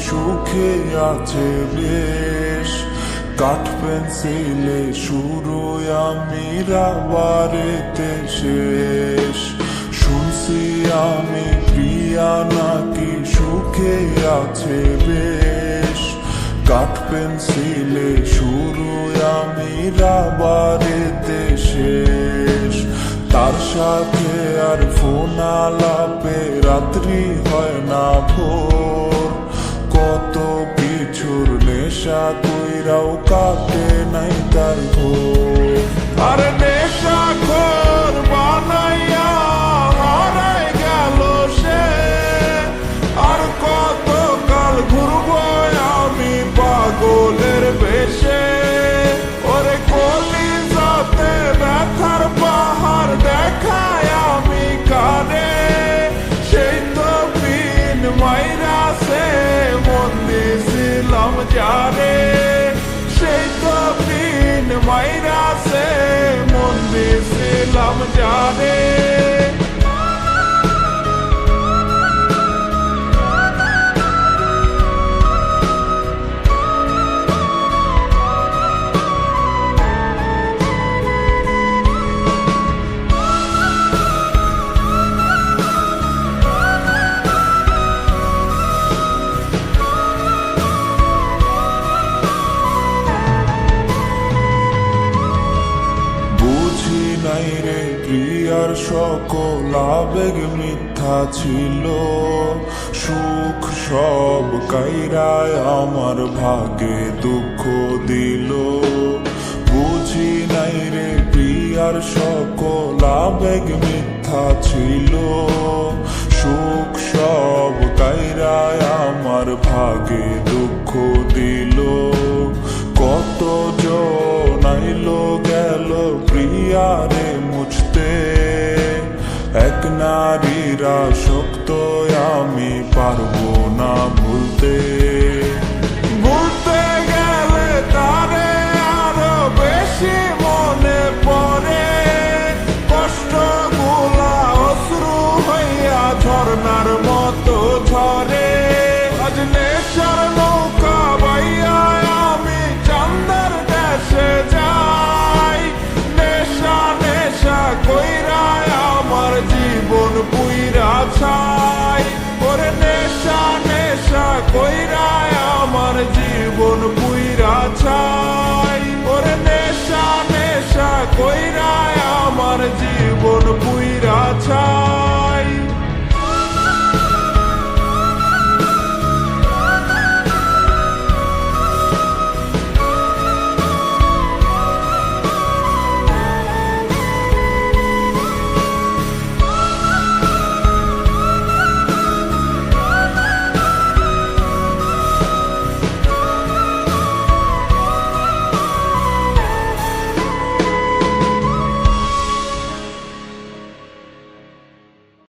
সুখে আছে বেশ। কাঠ পেন্সিলে শুরু আমি রাবারেতে শেষ। শুনছি আমি প্রিয়া নাকি সুখে আছে বেশ। কাঠ পেন্সিলে শুরু আমি রাবারেতে শেষ। তার সাথে আর ফোন আলাপে রাত্রি হয় না ভোর। কত কিছুর নেশা কইরাও কাটে নাই তার ঘোর। আর নেশা খোর বানাইয়া হারাই গেল সে। আর কত কাল ঘুরবো আমি পাগলের বেশে। ওরে কলিজাতে ব্যথার পাহাড় দেখায় আমি কানে। সেই তো পিন মাইরা সে মন দিছিলাম জানে। সেই তো পিন মাইরা সে মন দিছিলাম জানে। নাই রে প্রিয়ার সকল আবেগ মিথ্যা ছিল। সুখ সব কাইরায় আমার ভাগে দুঃখ দিল। বুঝি নাই রে প্রিয়ার সকল আবেগ মিথ্যা ছিল। সুখ সব কাইরায় আমার ভাগে দুঃখ দিল। কত জন আইলো গেল প্রিয়ারে মুছতে। এক নারীর আসক্ত আমি পারবো না ভুলতে। ভুলতে গেলে তারে আরো বেশি মনে পড়ে। কষ্টগুলা অশ্রু হইয়া ঝর্ণার মতো ঝরে। আজ নেশার নৌকা বাইয়া আমি চান্দার দেশে যাই। নেশা নেশা কইরা আমার জীবন পুইরা ছাই। ওরে নেশা নেশা কইরা আমার জীবন পুইরা ছাই। ওরে নেশা নেশা কইরা